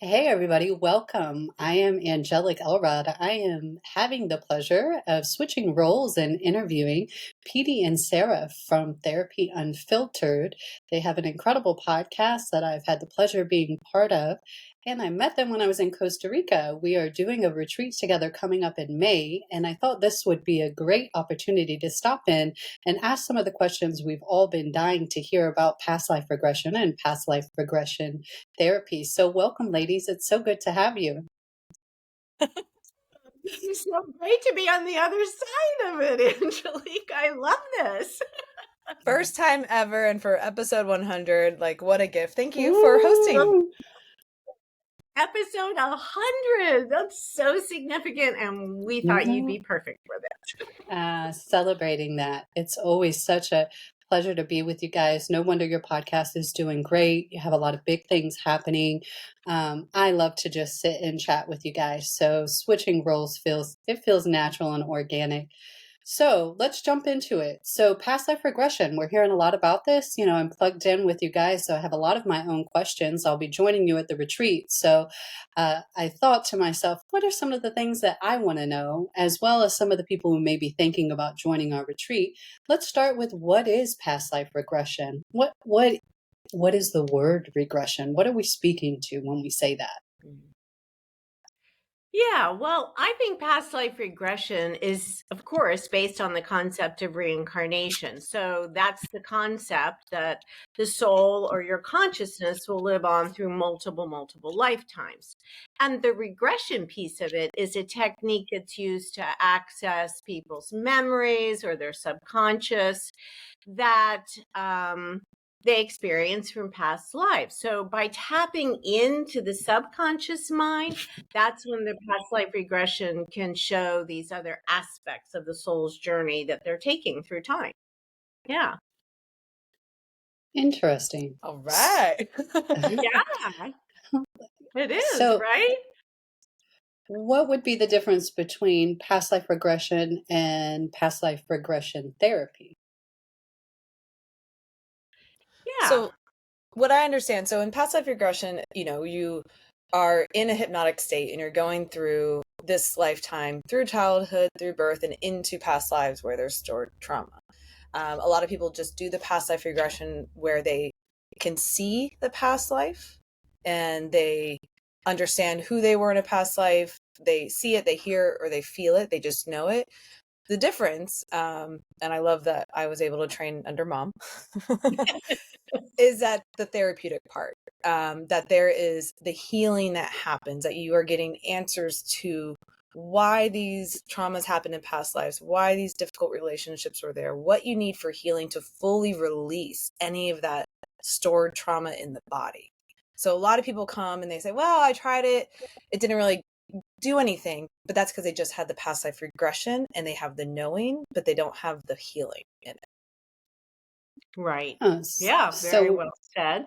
Hey everybody, welcome. I am Angelic Elrod. I am having the pleasure of switching roles and interviewing Petey and Sarah from Therapy Unfiltered. They have an incredible podcast that I've had the pleasure of being part of, and I met them when I was in Costa Rica. We are doing a retreat together coming up in May, and I thought this would be a great opportunity to stop in and ask some of the questions we've all been dying to hear about past life regression and past life regression therapy. So, welcome, ladies. It's so good to have you. This is so great to be on the other side of it, Angelique. I love this. First time ever, and for episode 100, like, what a gift. Thank you for hosting. Episode 100. That's so significant, and we thought you'd be perfect for that. Celebrating that. It's always such a pleasure to be with you guys. No wonder your podcast is doing great. You have a lot of big things happening. I love to just sit and chat with you guys. So switching roles feels natural and organic. So let's jump into it. So past life regression, we're hearing a lot about this. You know, I'm plugged in with you guys, so I have a lot of my own questions. I'll be joining you at the retreat. So I thought to myself, what are some of the things that I want to know, as well as some of the people who may be thinking about joining our retreat? Let's start with what is past life regression? What is the word regression? What are we speaking to when we say that? Yeah, well, I think past life regression is, of course, based on the concept of reincarnation. So that's the concept that the soul or your consciousness will live on through multiple lifetimes. And the regression piece of it is a technique that's used to access people's memories or their subconscious that they experience from past lives. So by tapping into the subconscious mind, that's when the past life regression can show these other aspects of the soul's journey that they're taking through time. Yeah. Interesting. All right. Yeah. It is, So, right? what would be the difference between past life regression and past life regression therapy? Yeah. So, what I understand, so in past life regression, you are in a hypnotic state and you're going through this lifetime, through childhood, through birth, and into past lives where there's stored trauma. A lot of people just do the past life regression where they can see the past life and they understand who they were in a past life. They see it, they hear, or they feel it. They just know it. The difference, and I love that I was able to train under mom, is that the therapeutic part, that there is the healing that happens, that you are getting answers to why these traumas happened in past lives, why these difficult relationships were there, what you need for healing to fully release any of that stored trauma in the body. So a lot of people come and they say, well, I tried it. It didn't really do anything, but that's because they just had the past life regression and they have the knowing, but they don't have the healing in it. Right. Oh, Yeah, very well said.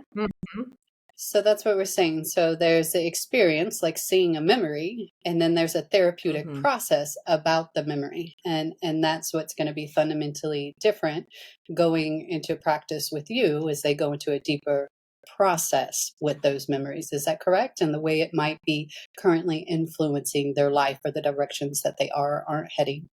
So that's what we're saying. So there's the experience, like seeing a memory, and then there's a therapeutic process about the memory. And that's what's going to be fundamentally different going into practice with you as they go into a deeper process with those memories. Is that correct? And the way it might be currently influencing their life or the directions that they are or aren't heading.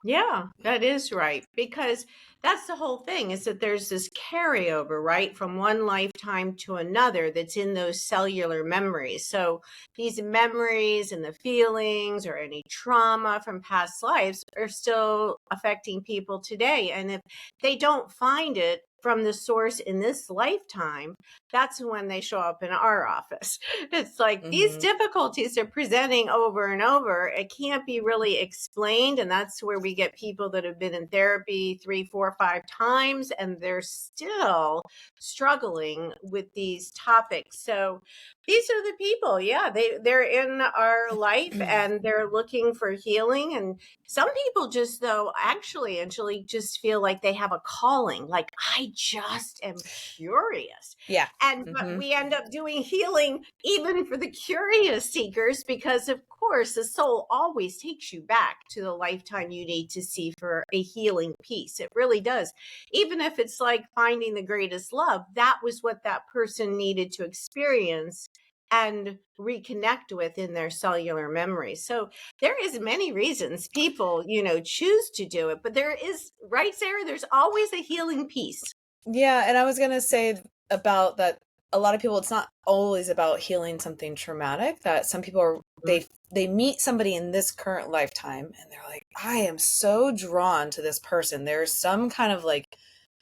Yeah, that is right. Because that's the whole thing, is that there's this carryover, right, from one lifetime to another that's in those cellular memories. So these memories and the feelings or any trauma from past lives are still affecting people today. And if they don't find it from the source in this lifetime, that's when they show up in our office. It's like these difficulties are presenting over and over. It can't be really explained. And that's where we get people that have been in therapy 3, 4, 5 times, and they're still struggling with these topics. So these are the people. Yeah, they're in our life and they're looking for healing. And some people just, though, actually just feel like they have a calling. Like, I just am curious. Yeah. And but we end up doing healing even for the curious seekers, because of course the soul always takes you back to the lifetime you need to see for a healing piece. It really does. Even if it's like finding the greatest love, that was what that person needed to experience and reconnect with in their cellular memory. So there is many reasons people, choose to do it, but there is, right, Sarah, there's always a healing piece. Yeah, and I was going to say about that a lot of people, it's not always about healing something traumatic, that some people are they meet somebody in this current lifetime and they're like, I am so drawn to this person. There's some kind of like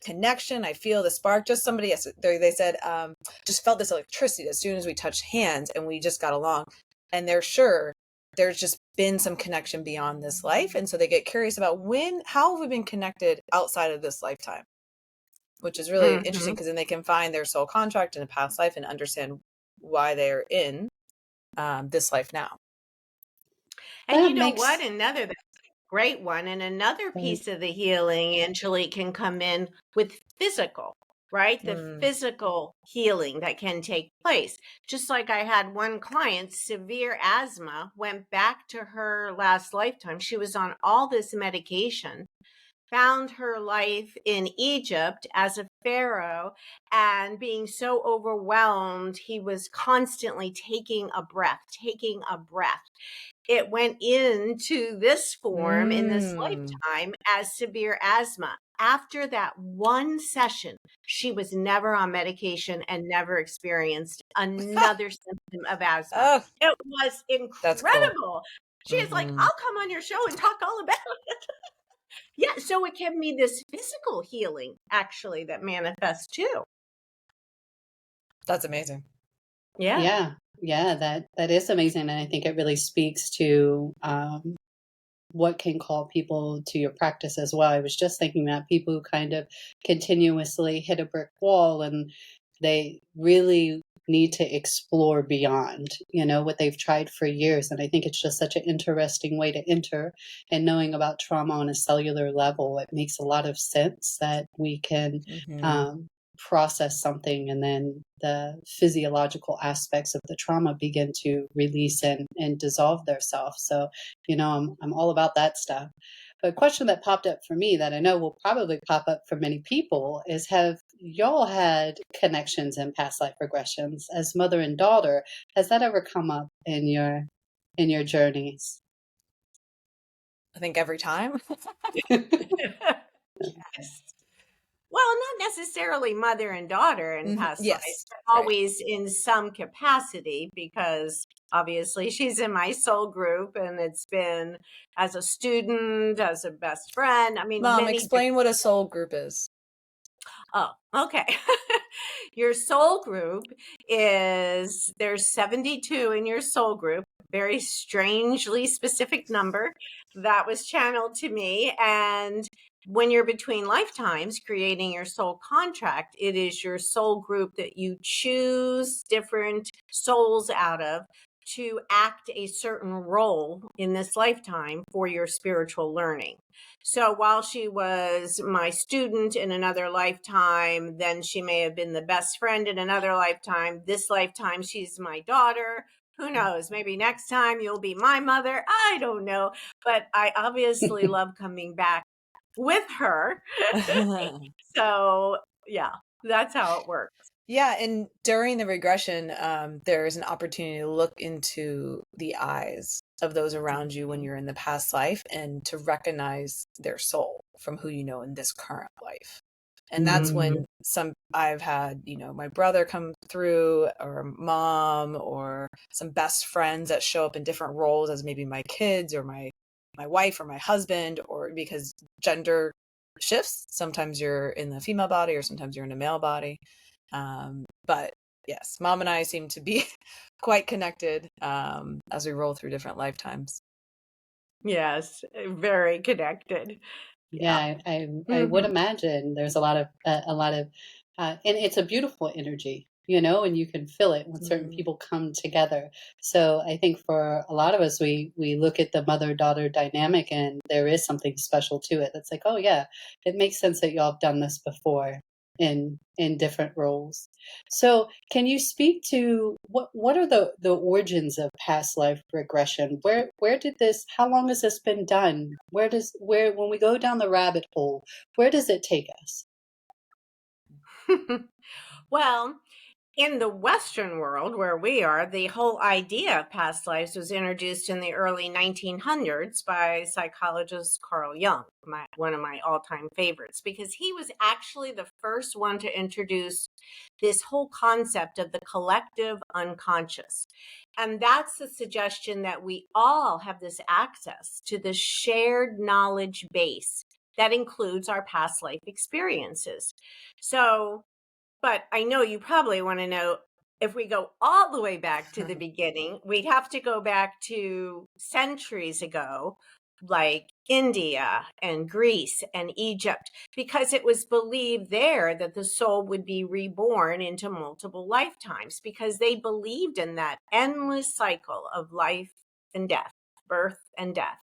connection. I feel the spark. Just somebody, they said, just felt this electricity as soon as we touched hands and we just got along. And they're sure there's just been some connection beyond this life. And so they get curious about how have we been connected outside of this lifetime? Which is really interesting, because then they can find their soul contract in a past life and understand why they're in this life now. And you know what? Another great one, and another piece of the healing, Angelic, can come in with physical, right? The physical healing that can take place. Just like I had one client, severe asthma, went back to her last lifetime. She was on all this medication, found her life in Egypt as a pharaoh, and being so overwhelmed, he was constantly taking a breath. It went into this form in this lifetime as severe asthma. After that one session, she was never on medication and never experienced another symptom of asthma. Oh, it was incredible. Cool. She is like, I'll come on your show and talk all about it. Yeah, so it can be this physical healing, actually, that manifests too. That's amazing. Yeah, that is amazing. And I think it really speaks to what can call people to your practice as well. I was just thinking that people who kind of continuously hit a brick wall and they really need to explore beyond, what they've tried for years. And I think it's just such an interesting way to enter, and knowing about trauma on a cellular level, it makes a lot of sense that we can process something and then the physiological aspects of the trauma begin to release and dissolve themselves. So, I'm all about that stuff. But a question that popped up for me that I know will probably pop up for many people is, have y'all had connections in past life regressions as mother and daughter? Has that ever come up in your journeys? I think every time. Yes. Well, not necessarily mother and daughter in past lives, but always in some capacity, because obviously she's in my soul group, and it's been as a student, as a best friend. I mean, Mom, explain what a soul group is. Oh, okay. Your soul group is, there's 72 in your soul group, very strangely specific number that was channeled to me. And when you're between lifetimes creating your soul contract, it is your soul group that you choose different souls out of to act a certain role in this lifetime for your spiritual learning. So while she was my student in another lifetime, then she may have been the best friend in another lifetime. This lifetime, she's my daughter. Who knows? Maybe next time you'll be my mother. I don't know. But I obviously love coming back with her. So yeah, that's how it works. Yeah, and during the regression, there is an opportunity to look into the eyes of those around you when you're in the past life, and to recognize their soul from who you know in this current life. And that's when I've had, my brother come through, or mom, or some best friends that show up in different roles as maybe my kids or my wife or my husband, or because gender shifts. Sometimes you're in the female body, or sometimes you're in a male body. But yes, Mom and I seem to be quite connected as we roll through different lifetimes. Yes, very connected. Yeah, I would imagine there's a lot of, and it's a beautiful energy, and you can feel it when certain people come together. So I think for a lot of us, we look at the mother-daughter dynamic, and there is something special to it. That's like, oh yeah, it makes sense that y'all have done this before in different roles. So can you speak to what are the origins of past life regression? Where did this, how long has this been done? When we go down the rabbit hole, where does it take us? Well, In the Western world, where we are, the whole idea of past lives was introduced in the early 1900s by psychologist Carl Jung, one of my all-time favorites, because he was actually the first one to introduce this whole concept of the collective unconscious. And that's the suggestion that we all have this access to the shared knowledge base that includes our past life experiences. So, but I know you probably want to know, if we go all the way back to the beginning, we'd have to go back to centuries ago, like India and Greece and Egypt, because it was believed there that the soul would be reborn into multiple lifetimes, because they believed in that endless cycle of life and death, birth and death.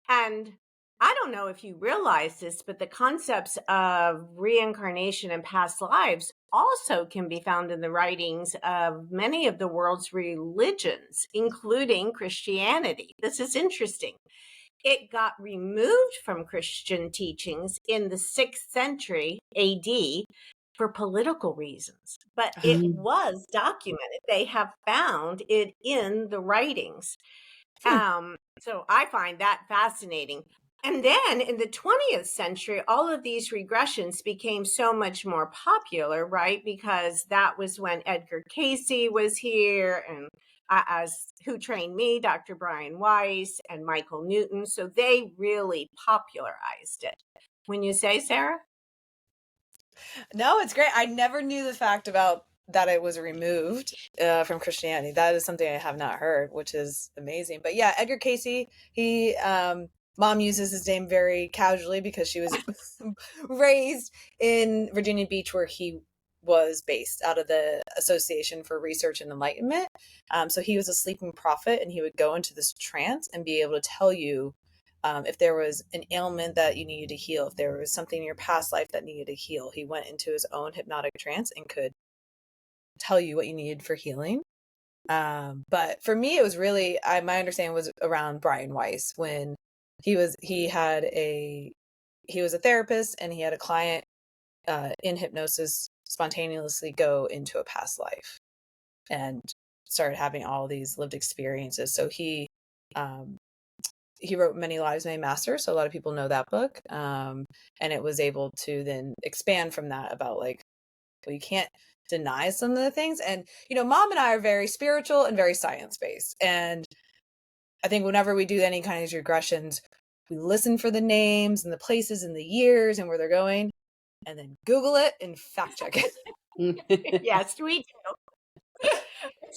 And I don't know if you realize this, but the concepts of reincarnation and past lives also can be found in the writings of many of the world's religions, including Christianity. This is interesting. It got removed from Christian teachings in the 6th century AD for political reasons, but it was documented. They have found it in the writings. So I find that fascinating. And then in the 20th century, all of these regressions became so much more popular, right? Because that was when Edgar Casey was here, and as who trained me, Dr. Brian Weiss and Michael Newton. So they really popularized it. When you say, Sarah? No, it's great. I never knew the fact about that it was removed from Christianity. That is something I have not heard, which is amazing. But yeah, Edgar Casey, he mom uses his name very casually because she was raised in Virginia Beach, where he was based out of the Association for Research and Enlightenment. So he was a sleeping prophet, and he would go into this trance and be able to tell you if there was an ailment that you needed to heal, if there was something in your past life that needed to heal. He went into his own hypnotic trance and could tell you what you needed for healing. But for me, it was really, my understanding was around Brian Weiss, when he was a therapist, and he had a client in hypnosis spontaneously go into a past life and started having all these lived experiences. So he wrote Many Lives, Many Masters. So a lot of people know that book. And it was able to then expand from that about like, well, you can't deny some of the things. And, mom and I are very spiritual and very science-based. And I think whenever we do any kind of regressions, we listen for the names and the places and the years and where they're going, and then Google it and fact check it. Yes, we do.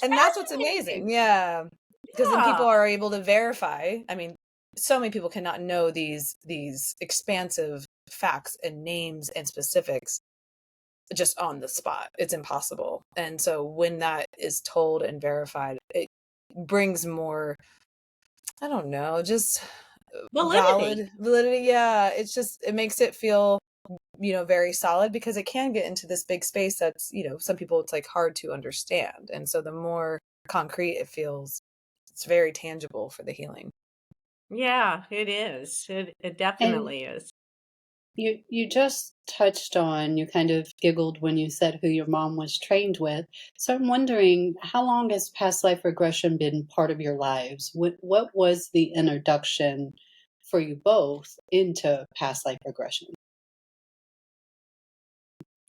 And that's what's amazing. Yeah. Because then people are able to verify. I mean, so many people cannot know these expansive facts and names and specifics just on the spot. It's impossible. And so when that is told and verified, it brings more, I don't know, just validity. Yeah. It makes it feel, very solid, because it can get into this big space that's, some people it's like hard to understand. And so the more concrete it feels, it's very tangible for the healing. Yeah, it is. It And definitely is. you just touched on, you kind of giggled when you said who your mom was trained with. So I'm wondering, how long has past life regression been part of your lives? What was the introduction for you both into past life regression?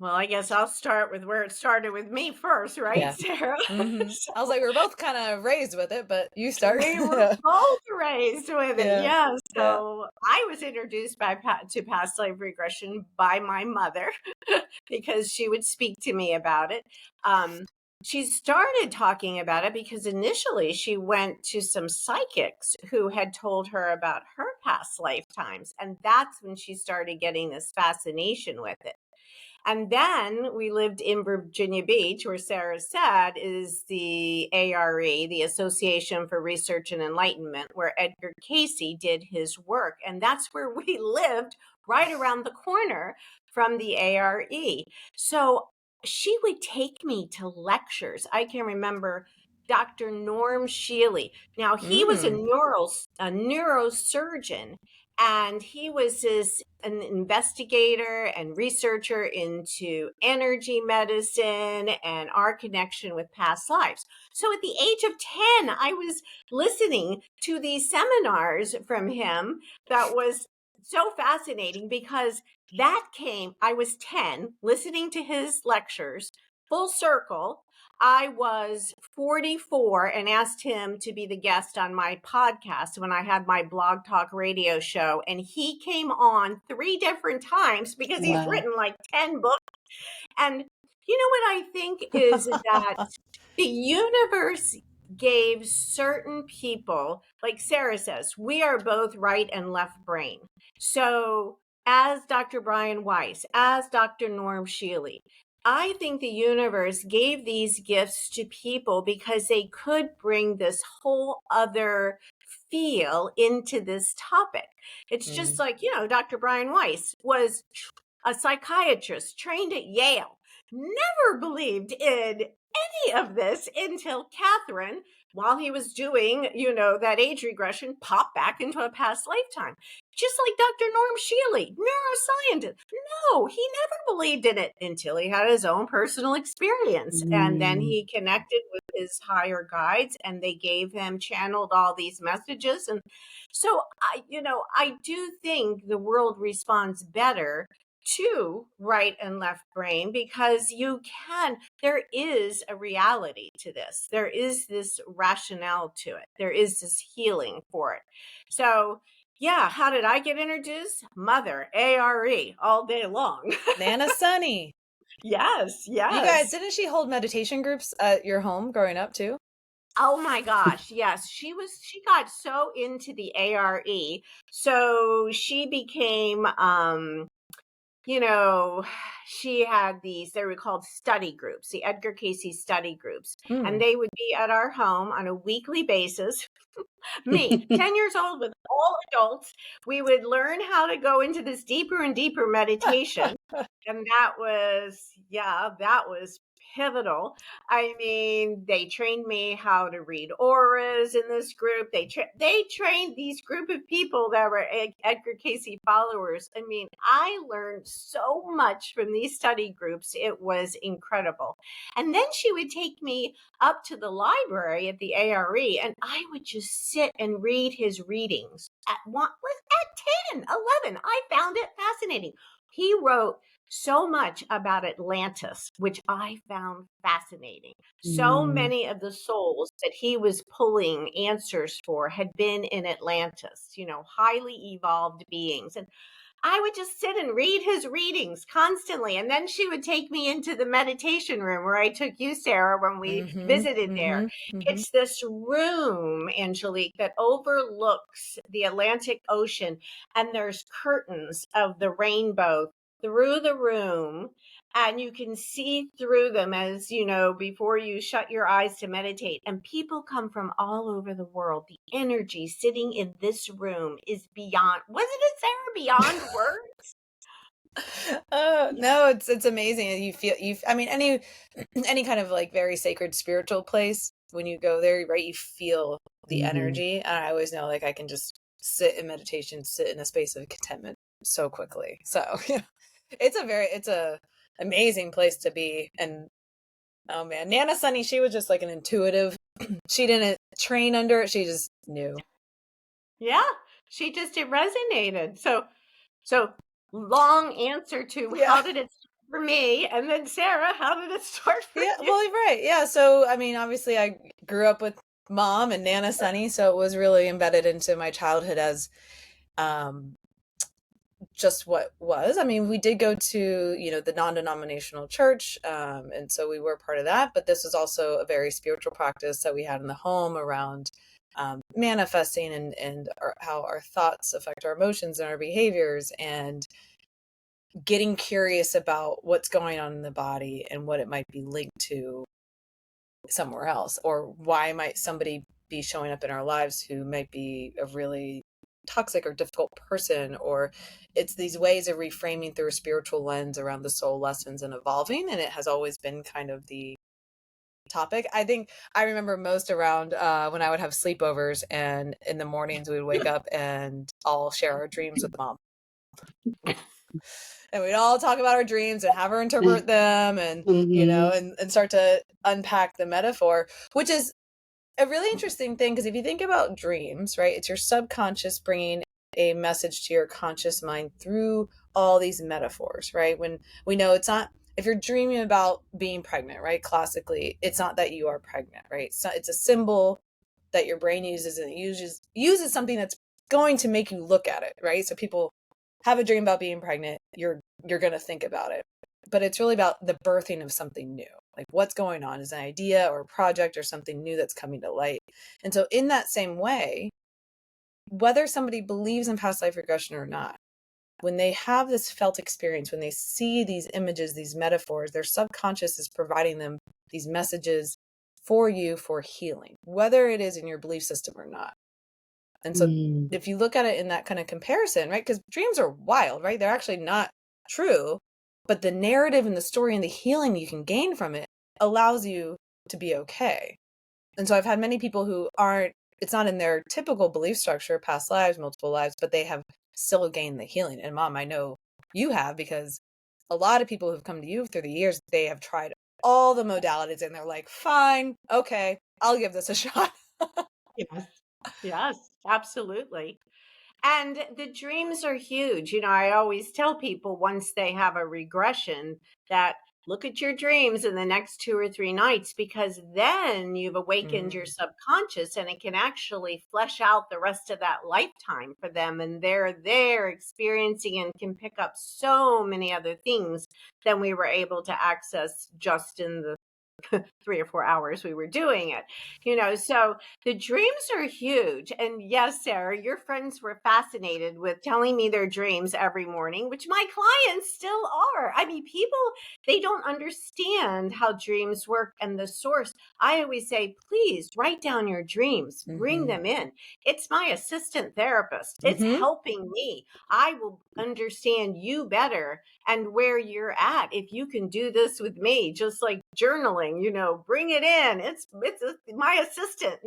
Well, I guess I'll start with where it started with me first, right, Yeah. Sarah? I was like, we're both kind of raised with it, but you start. We were both raised with it. Yeah. Yeah. So I was introduced to past life regression by my mother because she would speak to me about it. She started talking about it because initially she went to some psychics who had told her about her past lifetimes. And that's when she started getting this fascination with it. And then we lived in Virginia Beach, where Sarah said is the ARE, the Association for Research and Enlightenment, where Edgar Casey did his work. And that's where we lived, right around the corner from the ARE. So she would take me to lectures. I can remember Dr. Norm Shealy. Now, he was a neurosurgeon, And he was an investigator and researcher into energy medicine and our connection with past lives. So at the age of 10, I was listening to these seminars from him. That was so fascinating because I was 10 listening to his lectures, full circle. I was 44 and asked him to be the guest on my podcast when I had my blog talk radio show. And he came on 3 different times because he's Wow. written like 10 books. And you know what I think is that the universe gave certain people, like Sarah says, we are both right and left brain. So as Dr. Brian Weiss, as Dr. Norm Shealy, I think the universe gave these gifts to people because they could bring this whole other feel into this topic. It's just like, Dr. Brian Weiss was a psychiatrist trained at Yale, never believed in any of this until Catherine, while he was doing, that age regression, popped back into a past lifetime. Just like Dr. Norm Shealy, neuroscientist. No, he never believed in it until he had his own personal experience. And then he connected with his higher guides and they channeled all these messages. And so I do think the world responds better to right and left brain because there is a reality to this. There is this rationale to it. There is this healing for it. So yeah, how did I get introduced? Mother, ARE, all day long. Nana Sunny. Yes. You guys, didn't she hold meditation groups at your home growing up too? Oh my gosh, yes. She got so into the ARE. So she became she had they were called study groups, the Edgar Cayce study groups. And they would be at our home on a weekly basis. Me, 10 years old with all adults. We would learn how to go into this deeper and deeper meditation. And that was pivotal. I mean, they trained me how to read auras in this group. They trained these group of people that were Edgar Cayce followers. I mean, I learned so much from these study groups. It was incredible. And then she would take me up to the library at the ARE, and I would just sit and read his readings at 10, 11. I found it fascinating. He wrote so much about Atlantis, which I found fascinating. So many of the souls that he was pulling answers for had been in Atlantis, highly evolved beings. And I would just sit and read his readings constantly. And then she would take me into the meditation room where I took you, Sarah, when we visited there. It's this room, Angelic, that overlooks the Atlantic Ocean. And there's curtains of the rainbow through the room. And you can see through them as, before you shut your eyes to meditate. And people come from all over the world. The energy sitting in this room is beyond, wasn't it, Sarah, beyond words? No, it's amazing. You feel, I mean, any kind of like very sacred spiritual place, when you go there, right, you feel the energy. And I always know, like, I can just sit in meditation, sit in a space of contentment so quickly. So it's a amazing place to be. And oh man, Nana Sunny, she was just like an intuitive. She didn't train under it. She just knew. Yeah, it resonated. So long answer to how did it start for me? And then Sarah, how did it start for you? Well, right. Yeah. So, I mean, obviously I grew up with Mom and Nana Sunny, so it was really embedded into my childhood as just what was. I mean, we did go to, the non-denominational church, and so we were part of that, but this was also a very spiritual practice that we had in the home around manifesting and how our thoughts affect our emotions and our behaviors, and getting curious about what's going on in the body and what it might be linked to somewhere else, or why might somebody be showing up in our lives who might be a really toxic or difficult person. Or it's these ways of reframing through a spiritual lens around the soul lessons and evolving. And it has always been kind of the topic. I think I remember most around when I would have sleepovers, and in the mornings we would wake up and all share our dreams with mom. And we'd all talk about our dreams and have her interpret them, and and start to unpack the metaphor, which is a really interesting thing, because if you think about dreams, right, it's your subconscious bringing a message to your conscious mind through all these metaphors, right? When we know it's not, if you're dreaming about being pregnant, right, classically, it's not that you are pregnant, right? So it's a symbol that your brain uses, and it uses something that's going to make you look at it, right? So people have a dream about being pregnant, you're going to think about it. But it's really about the birthing of something new. Like, what's going on is an idea or a project or something new that's coming to light. And so in that same way, whether somebody believes in past life regression or not, when they have this felt experience, when they see these images, these metaphors, their subconscious is providing them these messages for you for healing, whether it is in your belief system or not. And so if you look at it in that kind of comparison, right, because dreams are wild, right? They're actually not true, but the narrative and the story and the healing you can gain from it allows you to be okay. And so I've had many people who aren't, it's not in their typical belief structure, past lives, multiple lives, but they have still gained the healing. And Mom, I know you have, because a lot of people who've come to you through the years, they have tried all the modalities and they're like, fine, okay, I'll give this a shot. Yes. Yes, absolutely. And the dreams are huge. I always tell people, once they have a regression, that look at your dreams in the next 2 or 3 nights, because then you've awakened your subconscious, and it can actually flesh out the rest of that lifetime for them. And they're there experiencing and can pick up so many other things than we were able to access just in the 3 or 4 hours we were doing it. So the dreams are huge. And yes, Sarah, your friends were fascinated with telling me their dreams every morning, which my clients still are. I mean, people, they don't understand how dreams work and the source. I always say, please write down your dreams, bring them in. It's my assistant therapist. It's helping me. I will understand you better and where you're at if you can do this with me, just like journaling, bring it in. It's my assistant,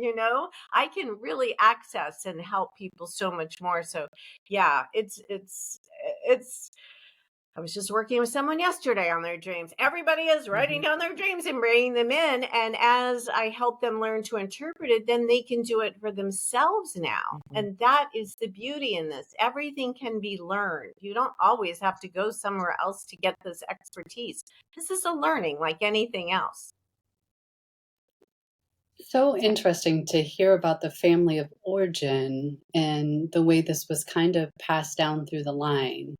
I can really access and help people so much more. So yeah, it's I was just working with someone yesterday on their dreams. Everybody is writing down their dreams and bringing them in. And as I help them learn to interpret it, then they can do it for themselves now. And that is the beauty in this. Everything can be learned. You don't always have to go somewhere else to get this expertise. This is a learning like anything else. So interesting to hear about the family of origin and the way this was kind of passed down through the line.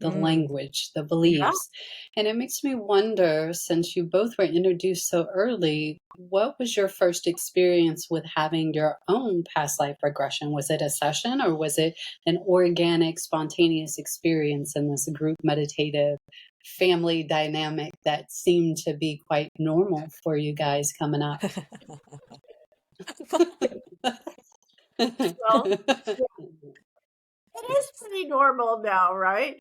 The language, the beliefs. And it makes me wonder, since you both were introduced so early, what was your first experience with having your own past life regression? Was it a session, or was it an organic, spontaneous experience in this group meditative family dynamic that seemed to be quite normal for you guys coming up? Well, it is pretty normal now, right?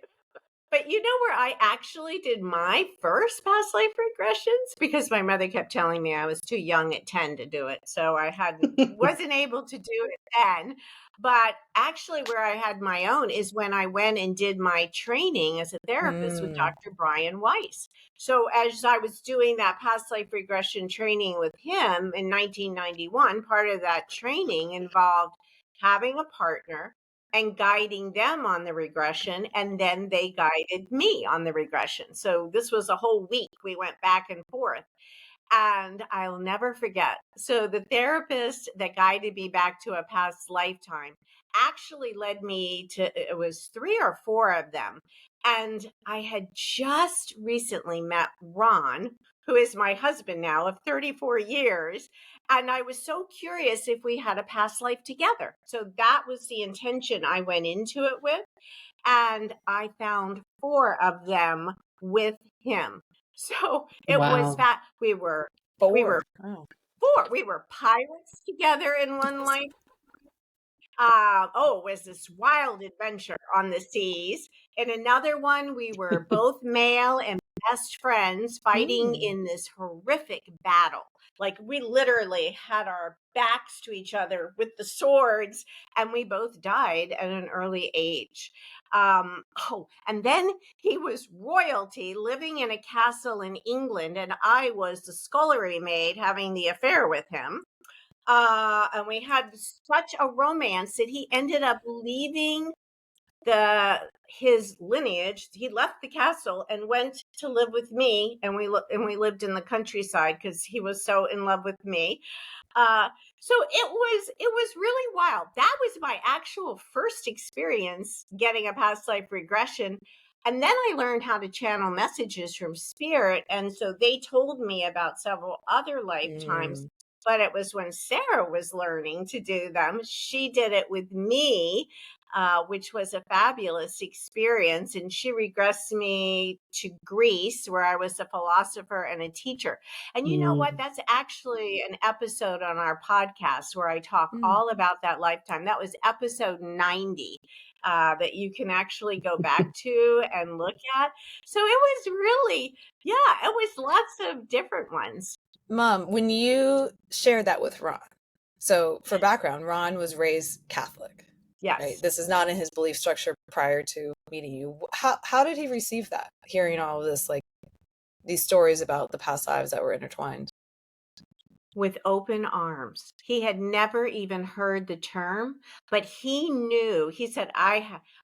But you know where I actually did my first past life regressions? Because my mother kept telling me I was too young at 10 to do it. So I wasn't able to do it then. But actually where I had my own is when I went and did my training as a therapist with Dr. Brian Weiss. So as I was doing that past life regression training with him in 1991, part of that training involved having a partner and guiding them on the regression. And then they guided me on the regression. So this was a whole week. We went back and forth. And I'll never forget. So the therapist that guided me back to a past lifetime actually led me to, it was 3 or 4 of them. And I had just recently met Ron, who is my husband now of 34 years. And I was so curious if we had a past life together. So that was the intention I went into it with. And I found 4 of them with him. So it was that we were 4. We were pirates together in one life. It was this wild adventure on the seas. In another one, we were both male and best friends fighting in this horrific battle. Like we literally had our backs to each other with the swords, and we both died at an early age. And then he was royalty living in a castle in England, and I was the scullery maid having the affair with him. And we had such a romance that he ended up leaving his lineage. He left the castle and went to live with me, and we lived in the countryside because he was so in love with me. So it was really wild. That was my actual first experience getting a past life regression. And then I learned how to channel messages from spirit. And so they told me about several other lifetimes. But it was when Sarah was learning to do them. She did it with me, which was a fabulous experience. And she regressed me to Greece, where I was a philosopher and a teacher. And you know what? That's actually an episode on our podcast where I talk all about that lifetime. That was episode 90. That you can actually go back to and look at. So it was really, it was lots of different ones. Mom, when you shared that with Ron, so for background, Ron was raised Catholic. Yes. Right? This is not in his belief structure prior to meeting you. How did he receive that? Hearing all of this, like these stories about the past lives that were intertwined. With open arms. He had never even heard the term, but he knew. He said,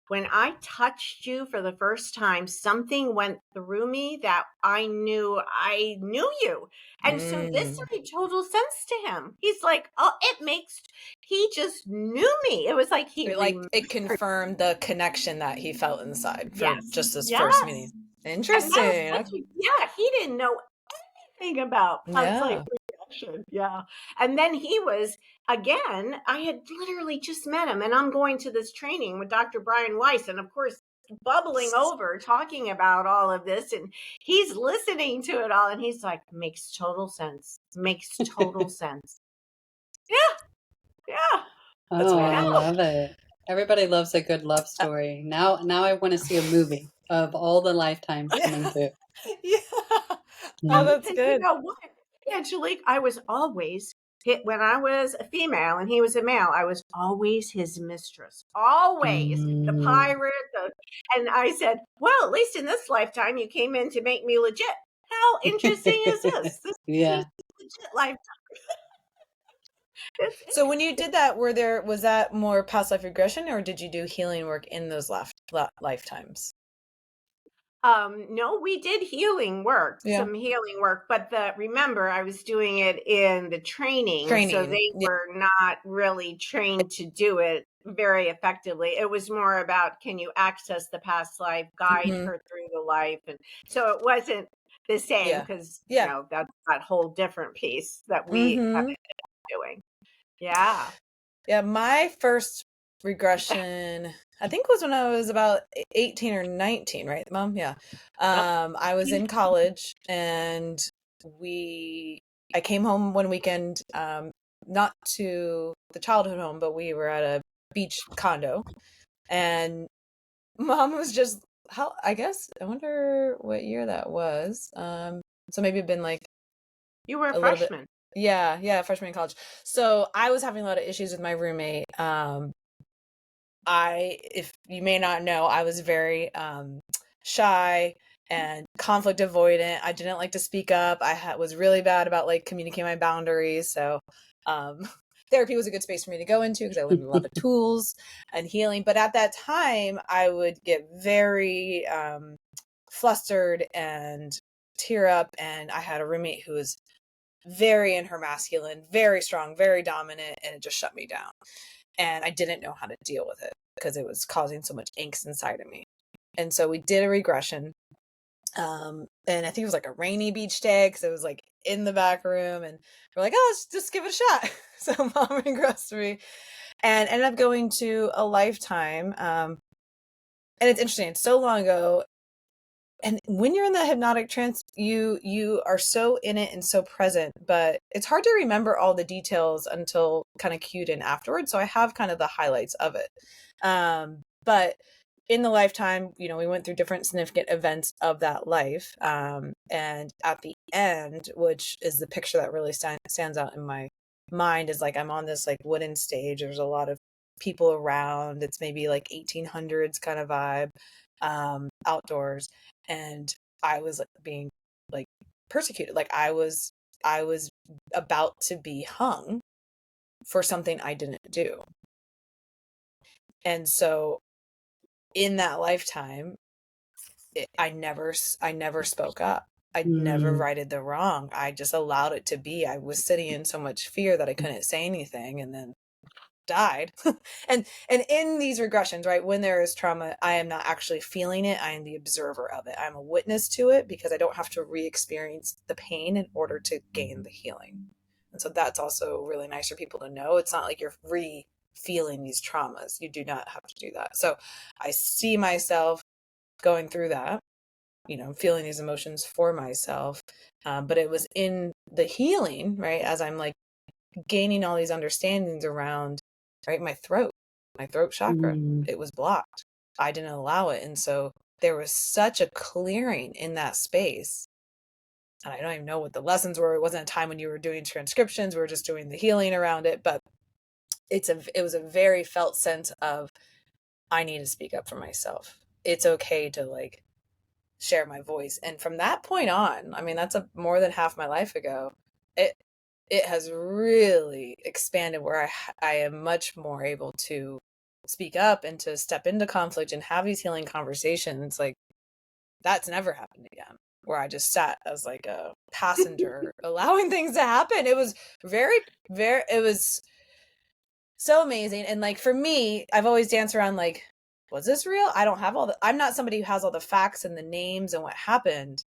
when I touched you for the first time, something went through me that I knew you. And so this made total sense to him. He's like, he just knew me. It was like it confirmed the connection that he felt inside for just this yes. first meeting. Interesting. He didn't know anything about past life regression. Yeah. And then he was, again, I had literally just met him, and I'm going to this training with Dr. Brian Weiss, and of course bubbling over talking about all of this, and he's listening to it all, and he's like, makes total sense. Makes total sense. Yeah. Oh, I love it. Everybody loves a good love story. Now I want to see a movie of all the lifetimes coming through. Oh, that's good. You know what, Angelic, I was always when I was a female and he was a male, I was always his mistress. Always. The pirate. And I said, well, at least in this lifetime, you came in to make me legit. How interesting is this? This is a legit lifetime. So when you did that, was that more past life regression, or did you do healing work in those lifetimes? No, we did healing work, some healing work, but remember, I was doing it in the training. So they were not really trained to do it very effectively. It was more about, can you access the past life, guide her through the life? And so it wasn't the same because, you know, that's that whole different piece that we have ended up doing. Yeah. Yeah. My first regression, I think, was when I was about 18 or 19, right, Mom? Yeah. I was in college, and I came home one weekend, not to the childhood home, but we were at a beach condo, and Mom was just, I wonder what year that was. So maybe it'd been like, you were a freshman. Yeah, freshman in college. So I was having a lot of issues with my roommate. If you may not know, I was very shy and conflict avoidant. I didn't like to speak up. I was really bad about like communicating my boundaries. So therapy was a good space for me to go into because I learned a lot of tools and healing. But at that time, I would get very flustered and tear up. And I had a roommate who was very in her masculine, very strong, very dominant, and it just shut me down. And I didn't know how to deal with it because it was causing so much angst inside of me. And so we did a regression. And I think it was like a rainy beach day because it was like in the back room, and we're like, oh, let's just give it a shot. So Mom regressed me and ended up going to a lifetime. And it's interesting. It's so long ago. And when you're in the hypnotic trance, you are so in it and so present, but it's hard to remember all the details until kind of cued in afterwards. So I have kind of the highlights of it. But in the lifetime, we went through different significant events of that life. And at the end, which is the picture that really stands out in my mind, is like I'm on this like wooden stage. There's a lot of people around. It's maybe like 1800s kind of vibe, outdoors. And I was like being like persecuted. Like I was about to be hung for something I didn't do. And so in that lifetime, I never spoke up. I never righted the wrong. I just allowed it to be. I was sitting in so much fear that I couldn't say anything, and then died. and in these regressions, right, when there is trauma, I am not actually feeling it. I am the observer of it. I'm a witness to it because I don't have to re-experience the pain in order to gain the healing. And so that's also really nice for people to know. It's not like you're feeling these traumas. You do not have to do that. So I see myself going through that, feeling these emotions for myself. But it was in the healing, right, as I'm like gaining all these understandings around, right, my throat chakra. It was blocked. I didn't allow it. And so there was such a clearing in that space. And I don't even know what the lessons were. It wasn't a time when you were doing transcriptions. We were just doing the healing around it. But it was a very felt sense of, I need to speak up for myself. It's okay to like share my voice. And from that point on, I mean, that's more than half my life ago. It has really expanded where I am much more able to speak up and to step into conflict and have these healing conversations. Like that's never happened again, where I just sat as like a passenger allowing things to happen. It was it was so amazing. And like for me, I've always danced around like, was this real? I don't have I'm not somebody who has all the facts and the names and what happened.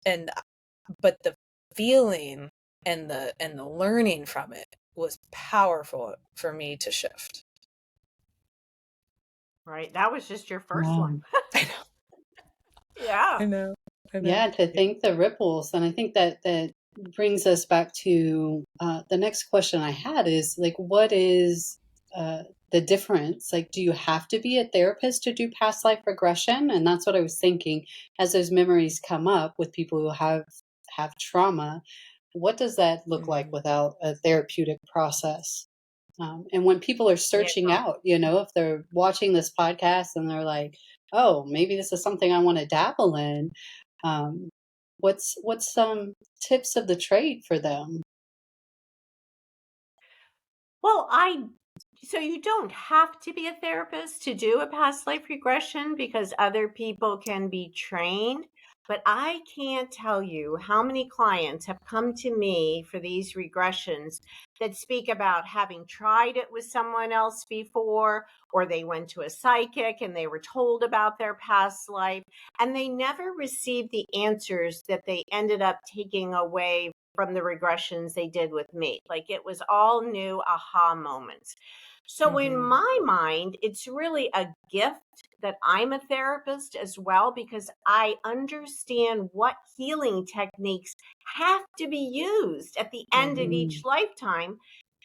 But the feeling and the learning from it was powerful for me to shift. Right. That was just your first one. I know. Yeah. I know. Yeah, to think the ripples. And I think that brings us back to the next question I had is like, what is the difference? Like, do you have to be a therapist to do past life regression? And that's what I was thinking as those memories come up with people who have trauma. What does that look like without a therapeutic process? And when people are searching out, if they're watching this podcast and they're like, oh, maybe this is something I want to dabble in. What's some tips of the trade for them? Well, so you don't have to be a therapist to do a past life regression because other people can be trained. But I can't tell you how many clients have come to me for these regressions that speak about having tried it with someone else before, or they went to a psychic and they were told about their past life, and they never received the answers that they ended up taking away from the regressions they did with me. Like it was all new aha moments. So in my mind, it's really a gift that I'm a therapist as well, because I understand what healing techniques have to be used at the end of each lifetime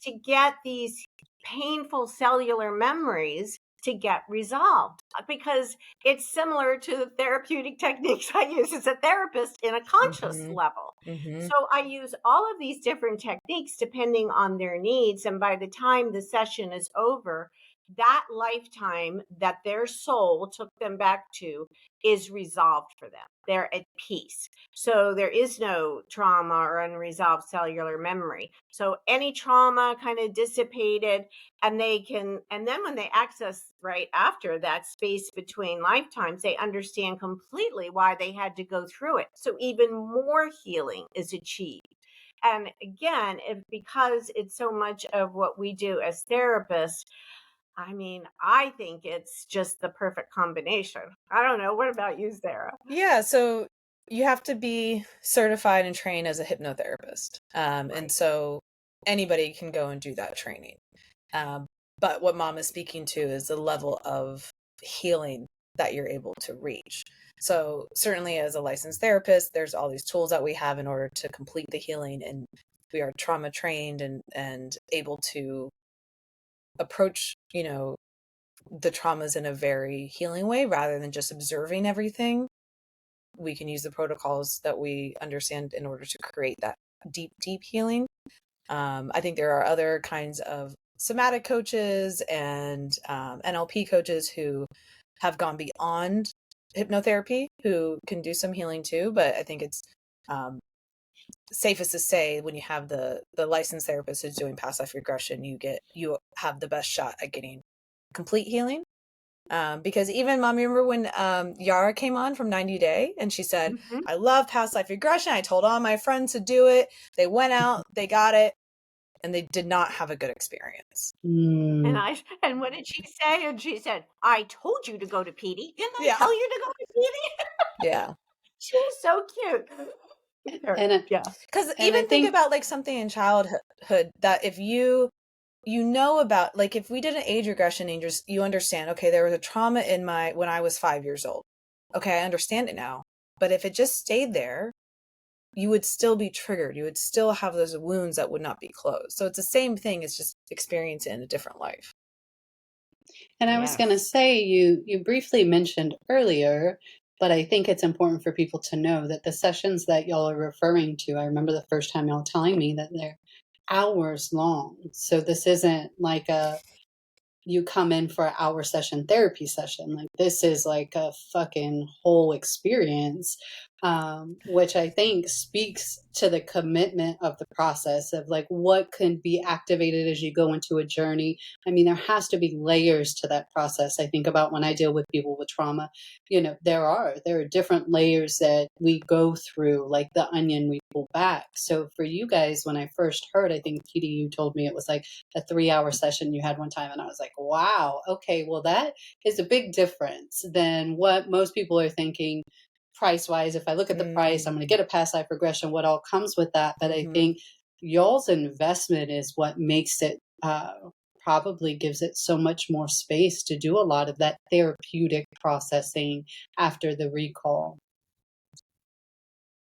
to get these painful cellular memories to get resolved, because it's similar to the therapeutic techniques I use as a therapist in a conscious level. So I use all of these different techniques depending on their needs. And by the time the session is over, that lifetime that their soul took them back to is resolved for them. They're at peace. So there is no trauma or unresolved cellular memory. So any trauma kind of dissipated, and then when they access right after that space between lifetimes, they understand completely why they had to go through it. So even more healing is achieved. And again, because it's so much of what we do as therapists, I mean, I think it's just the perfect combination. I don't know. What about you, Sarah? Yeah. So you have to be certified and trained as a hypnotherapist. And so anybody can go and do that training. But what Mom is speaking to is the level of healing that you're able to reach. So certainly as a licensed therapist, there's all these tools that we have in order to complete the healing, and we are trauma trained and able to approach, the traumas in a very healing way rather than just observing everything. We can use the protocols that we understand in order to create that deep healing. I think there are other kinds of somatic coaches and NLP coaches who have gone beyond hypnotherapy who can do some healing too. But I think it's safest to say when you have the licensed therapist who's doing past life regression, you have the best shot at getting complete healing. Because even Mom, remember when Yara came on from 90 Day and she said, I love past life regression. I told all my friends to do it. They went out, they got it, and they did not have a good experience. And what did she say? And she said, I told you to go to Petey. Didn't I tell you to go to Petey? Yeah. She was so cute. Because even think about like something in childhood that if you know about, like if we did an age regression and you understand, okay, there was a trauma when I was 5 years old. Okay, I understand it now. But if it just stayed there, you would still be triggered. You would still have those wounds that would not be closed. So it's the same thing. It's just experience it in a different life. And I was going to say, you briefly mentioned earlier, but I think it's important for people to know that the sessions that y'all are referring to, I remember the first time y'all telling me that they're hours long. So this isn't like you come in for an hour session therapy session. Like this is like a fucking whole experience, which I think speaks to the commitment of the process of like what can be activated as you go into a journey. I mean, there has to be layers to that process. I think about when I deal with people with trauma, there are different layers that we go through, like the onion we pull back. So for you guys, when I first heard, I think Petey, you told me it was like a 3-hour session you had one time, and I was like, wow, okay, well, that is a big difference than what most people are thinking price wise. If I look at the price, I'm going to get a past life regression, what all comes with that. But I think y'all's investment is what makes it probably gives it so much more space to do a lot of that therapeutic processing after the recall.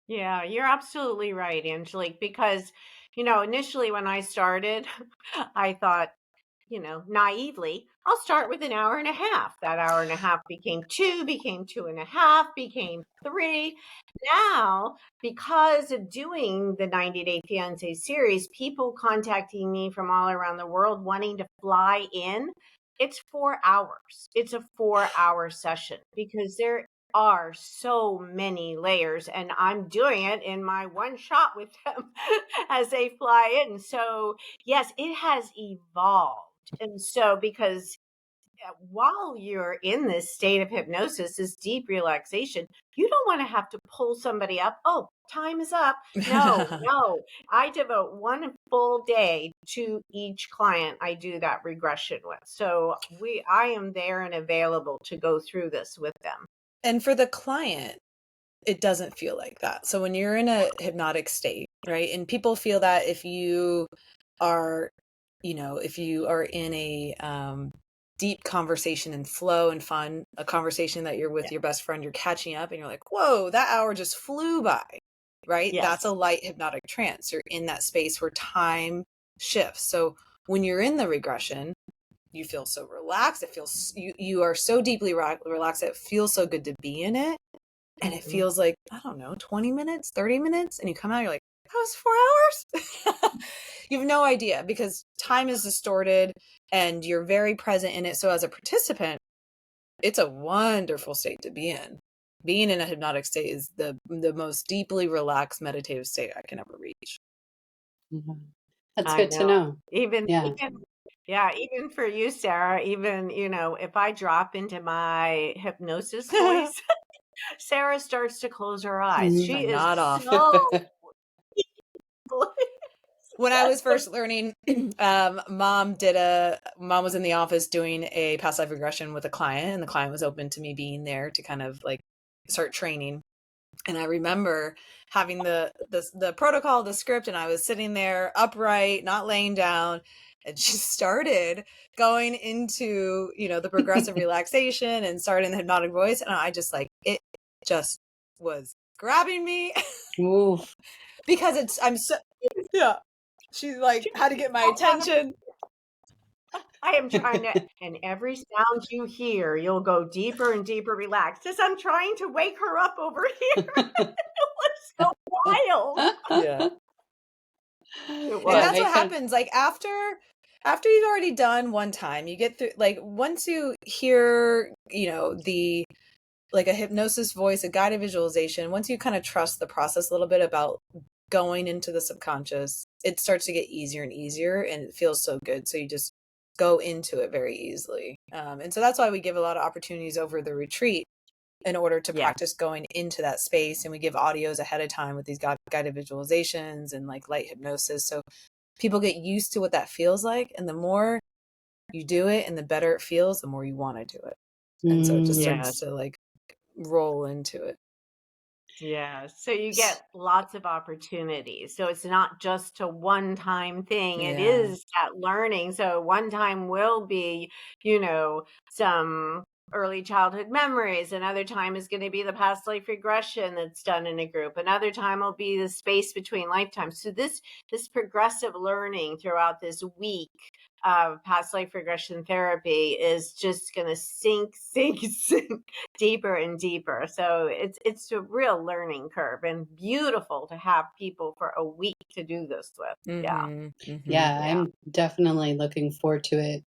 Yeah, you're absolutely right, Angelic, because, initially when I started, I thought, naively, I'll start with an hour and a half. That hour and a half became 2, became 2.5, became 3. Now, because of doing the 90 Day Fiancé series, people contacting me from all around the world wanting to fly in, it's 4 hours. It's a 4-hour session because there are so many layers, and I'm doing it in my one shot with them as they fly in. So yes, it has evolved. And so, because while you're in this state of hypnosis, this deep relaxation, you don't want to have to pull somebody up. Oh, time is up. No. I devote one full day to each client I do that regression with. So I am there and available to go through this with them. And for the client, it doesn't feel like that. So when you're in a hypnotic state, right? And people feel that if you are in a deep conversation and flow and fun, a conversation that you're with your best friend, you're catching up and you're like, whoa, that hour just flew by, right? Yes. That's a light hypnotic trance. You're in that space where time shifts. So when you're in the regression, you feel so relaxed. It feels, you are so deeply relaxed. It feels so good to be in it. And it feels like, I don't know, 20 minutes, 30 minutes. And you come out, you're like, that was 4 hours. You have no idea because time is distorted and you're very present in it. So as a participant, it's a wonderful state to be in. Being in a hypnotic state is the most deeply relaxed meditative state I can ever reach. That's good to know. Even for you, Sarah, even, if I drop into my hypnosis voice, Sarah starts to close her eyes. She is off. So when I was first learning, mom was in the office doing a past life regression with a client, and the client was open to me being there to kind of like start training. And I remember having the protocol, the script, and I was sitting there upright, not laying down. And she started going into, the progressive relaxation and started in the hypnotic voice. And I just it just was grabbing me because she's like, had to get my attention. I am trying to, and every sound you hear, you'll go deeper and deeper relaxed as I'm trying to wake her up over here. It was so wild. Yeah. It And was. that's I what can. happens. Like after you've already done one time, you get through, like once you hear, the like a hypnosis voice, a guided visualization, once you kind of trust the process a little bit about going into the subconscious, it starts to get easier and easier, and it feels so good. So you just go into it very easily. And so that's why we give a lot of opportunities over the retreat in order to Yeah. practice going into that space. And we give audios ahead of time with these guided visualizations and like light hypnosis. So people get used to what that feels like. And the more you do it and the better it feels, the more you want to do it. And so it just Yeah. starts to like roll into it. Yeah. So you get lots of opportunities. So it's not just a one-time thing. It Yeah. is that learning. So one time will be, some early childhood memories. Another time is going to be the past life regression that's done in a group. Another time will be the space between lifetimes. So this progressive learning throughout this week of past life regression therapy is just going to sink deeper and deeper. So it's a real learning curve, and beautiful to have people for a week to do this with. Yeah. Mm-hmm. Yeah, Yeah. I'm definitely looking forward to it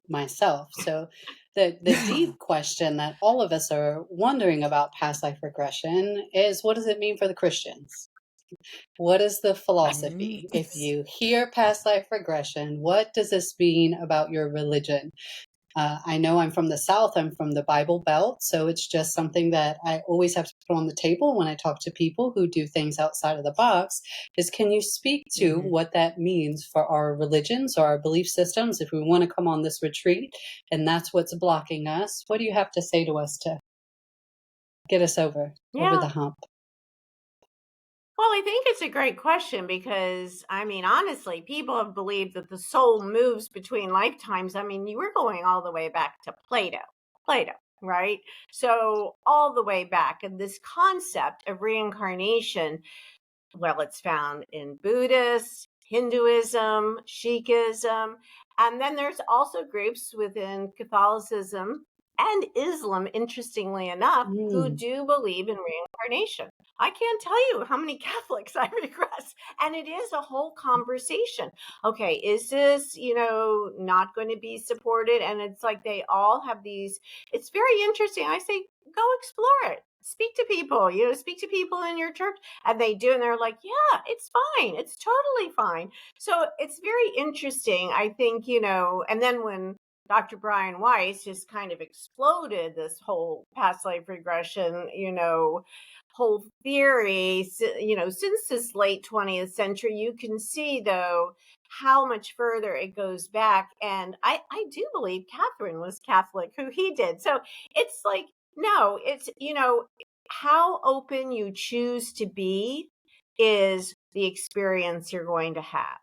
myself. So the deep question that all of us are wondering about past life regression is, what does it mean for the Christians? What is the philosophy? If you hear past life regression, what does this mean about your religion? I know I'm from the South, I'm from the Bible Belt, so it's just something that I always have to put on the table when I talk to people who do things outside of the box, is can you speak to what that means for our religions or our belief systems if we want to come on this retreat and that's what's blocking us? What do you have to say to us to get us over Yeah. the hump? Well, I think it's a great question because, honestly, people have believed that the soul moves between lifetimes. You were going all the way back to Plato, right? So, all the way back. And this concept of reincarnation, well, it's found in Buddhist, Hinduism, Sikhism, and then there's also groups within Catholicism and Islam, interestingly enough, who do believe in reincarnation. I can't tell you how many Catholics I regress, and it is a whole conversation. Okay, is this, not going to be supported? And it's like they all have these, it's very interesting. I say, go explore it. Speak to people, speak to people in your church, and they do, and they're like, yeah, it's fine, it's totally fine. So it's very interesting, I think, and then when Dr. Brian Weiss just kind of exploded this whole past life regression, whole theory, since this late 20th century, you can see though how much further it goes back. And I do believe Catherine was Catholic, who he did. So it's like, no, it's, how open you choose to be is the experience you're going to have.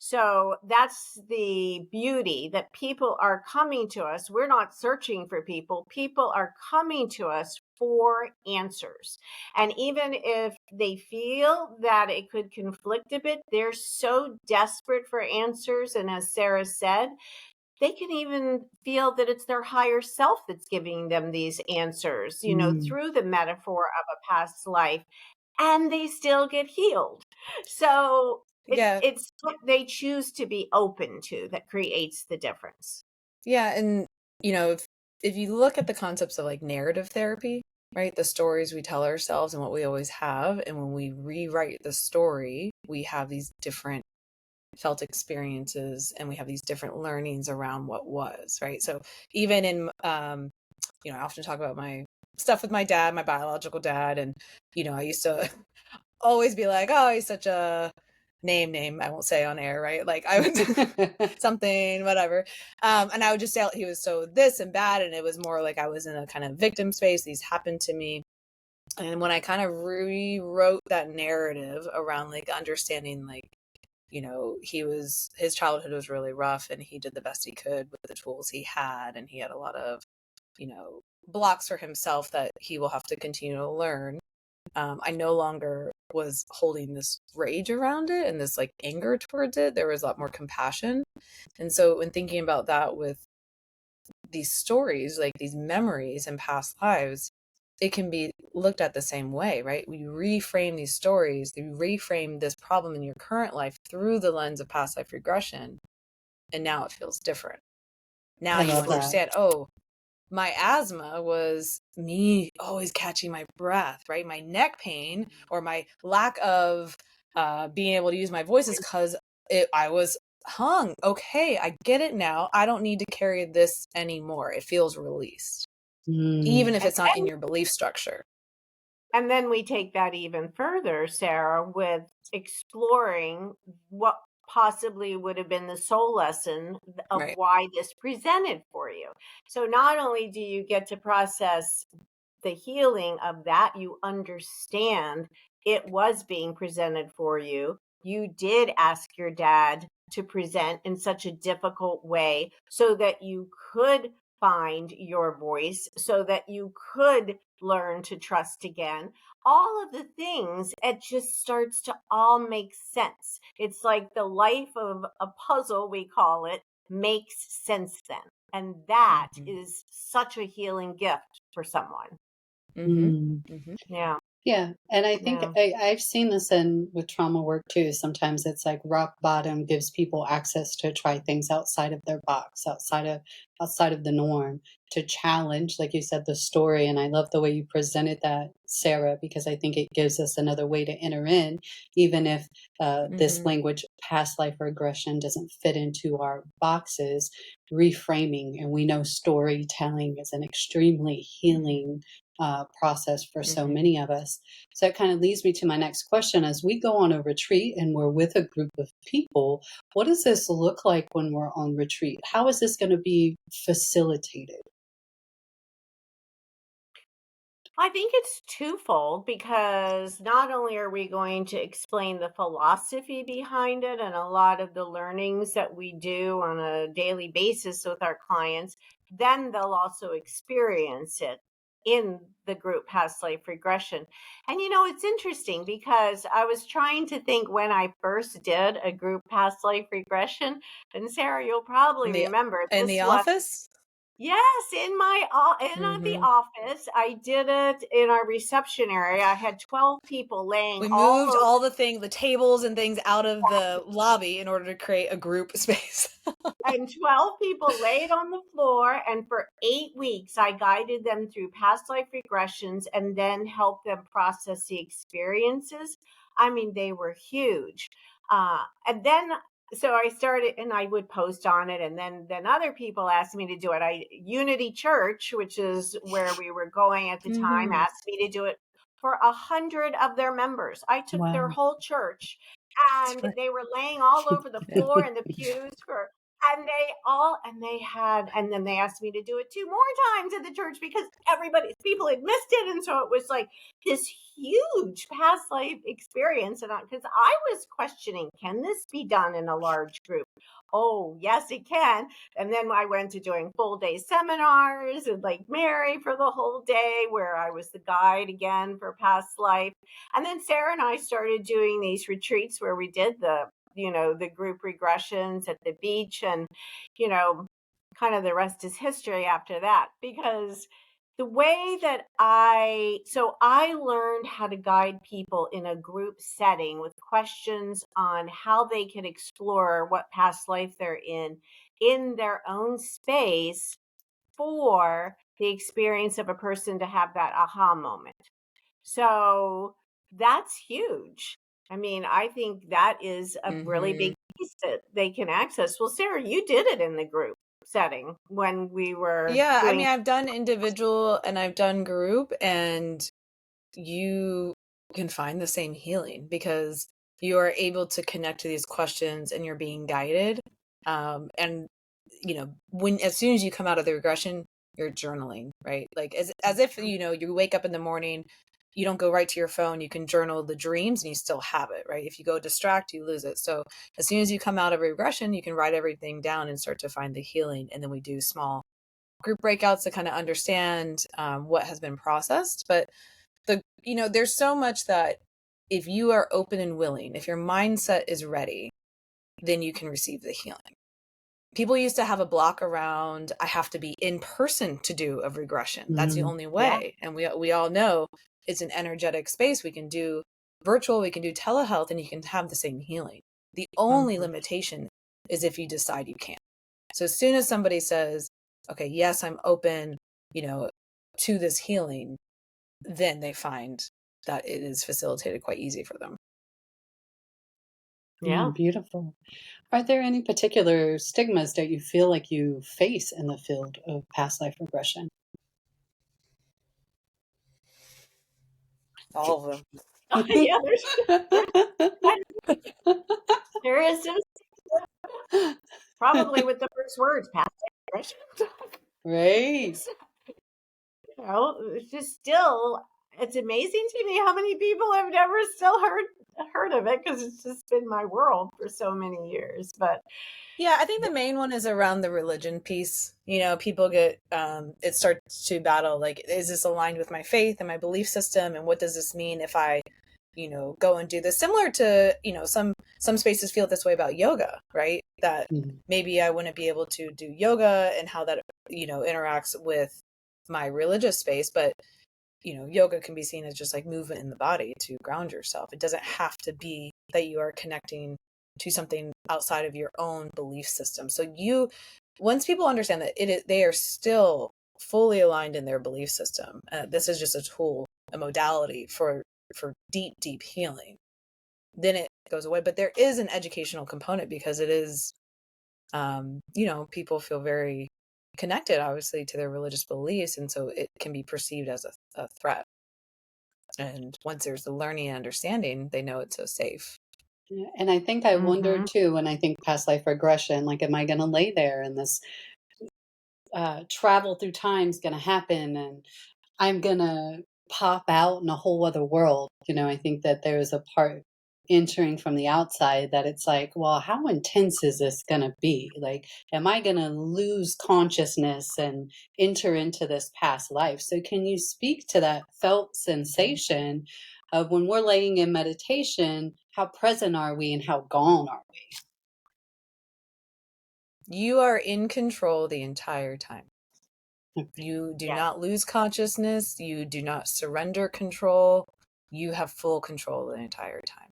So that's the beauty, that people are coming to us. We're not searching for people. People are coming to us for answers. And even if they feel that it could conflict a bit, they're so desperate for answers. And as Sarah said, they can even feel that it's their higher self that's giving them these answers, through the metaphor of a past life, and they still get healed. So it's what they choose to be open to that creates the difference. Yeah. And, if you look at the concepts of like narrative therapy, right? The stories we tell ourselves and what we always have. And when we rewrite the story, we have these different felt experiences and we have these different learnings around what was, right? So even in I often talk about my stuff with my dad, my biological dad, and I used to always be like, oh, he's such a name I won't say on air, right? Like I would something, whatever, and I would just say he was so this and bad, and it was more like I was in a kind of victim space. These happened to me. And when I kind of rewrote that narrative around like understanding like, his childhood was really rough and he did the best he could with the tools he had. And he had a lot of, blocks for himself that he will have to continue to learn. I no longer was holding this rage around it and this like anger towards it. There was a lot more compassion. And so when thinking about that with these stories, like these memories and past lives, it can be looked at the same way, right? We reframe these stories, we reframe this problem in your current life through the lens of past life regression, and now it feels different. Now I you love that. understand, oh, my asthma was me always catching my breath, right? My neck pain or my lack of being able to use my voice is because I was hung. Okay, I get it now. I don't need to carry this anymore. It feels released, even if it's not in your belief structure. And then we take that even further, Sarah, with exploring what possibly would have been the soul lesson of Right. why this presented for you. So not only do you get to process the healing of that, you understand it was being presented for you. You did ask your dad to present in such a difficult way so that you could find your voice, so that you could learn to trust again. All of the things, it just starts to all make sense. It's like the life of a puzzle, we call it, makes sense then. And that is such a healing gift for someone. Yeah. Yeah. And I think Yeah. I've seen this with trauma work too. Sometimes it's like rock bottom gives people access to try things outside of their box, outside of the norm, to challenge, like you said, the story. And I love the way you presented that, Sarah, because I think it gives us another way to enter in, even if this language, past life regression, doesn't fit into our boxes. Reframing, and we know storytelling is an extremely healing process for so many of us. So it kind of leads me to my next question. As we go on a retreat and we're with a group of people, what does this look like when we're on retreat? How is this going to be facilitated? I think it's twofold, because not only are we going to explain the philosophy behind it and a lot of the learnings that we do on a daily basis with our clients, then they'll also experience it in the group past life regression. And it's interesting because I was trying to think when I first did a group past life regression, and Sarah, you'll probably remember in this the was office. Yes, in the office. I did it in our reception area. I had 12 people laying We all moved over, all the tables and things out of the lobby in order to create a group space. and 12 people laid on the floor. And for 8 weeks, I guided them through past life regressions and then helped them process the experiences. I mean, they were huge. And then so I started, and I would post on it, and then other people asked me to do it. Unity Church, which is where we were going at the time, asked me to do it for 100 of their members. I took their Wow. whole church, and they were laying all over the floor in the pews and then they asked me to do it 2 more times at the church because people had missed it. And so it was like this huge past life experience. And because I was questioning, can this be done in a large group? Oh, yes, it can. And then I went to doing full day seminars in Lake Mary for the whole day, where I was the guide again for past life. And then Sarah and I started doing these retreats where we did the group regressions at the beach, and kind of the rest is history after that. Because the way that I learned how to guide people in a group setting with questions on how they can explore what past life they're in their own space, for the experience of a person to have that aha moment. So that's huge. I mean, I think that is a really big piece that they can access. Well, Sarah, you did it in the group setting when we were Yeah, I doing. mean, I've done individual and I've done group, and you can find the same healing because you are able to connect to these questions and you're being guided. And as soon as you come out of the regression, you're journaling, right? Like as if you wake up in the morning, you don't go right to your phone, you can journal the dreams and you still have it, right? If you go distract, you lose it. So as soon as you come out of regression, you can write everything down and start to find the healing. And then we do small group breakouts to kind of understand what has been processed. But there's so much that if you are open and willing, if your mindset is ready, then you can receive the healing. People used to have a block around, I have to be in person to do a regression. That's the only way. And we all know it's an energetic space. We can do virtual, we can do telehealth, and you can have the same healing. The only limitation is if you decide you can't. So as soon as somebody says, okay, yes, I'm open, to this healing, then they find that it is facilitated quite easy for them. Yeah. Beautiful. Are there any particular stigmas that you feel like you face in the field of past life regression? All of them. Yeah, there is probably with the first words, past life regression. Right. It's just still, it's amazing to me how many people have never still heard of it, because it's just been my world for so many years. But yeah, I think the main one is around the religion piece. People get it starts to battle, like, is this aligned with my faith and my belief system, and what does this mean if I go and do this? Similar to some spaces feel this way about yoga, right? That maybe I wouldn't be able to do yoga, and how that interacts with my religious space. But yoga can be seen as just like movement in the body to ground yourself. It doesn't have to be that you are connecting to something outside of your own belief system. So once people understand that they are still fully aligned in their belief system, this is just a tool, a modality for deep healing, then it goes away. But there is an educational component, because it is people feel very connected, obviously, to their religious beliefs, and so it can be perceived as a threat. And once there's the learning and understanding, they know it's so safe. Yeah, and I think I wonder too, when I think past life regression, like, am I going to lay there and this travel through time is going to happen, and I'm going to pop out in a whole other world? I think that there's a part entering from the outside that it's like, well, how intense is this going to be? Like, am I going to lose consciousness and enter into this past life? So can you speak to that felt sensation of when we're laying in meditation, how present are we and how gone are we? You are in control the entire time. You do not lose consciousness. You do not surrender control. You have full control the entire time.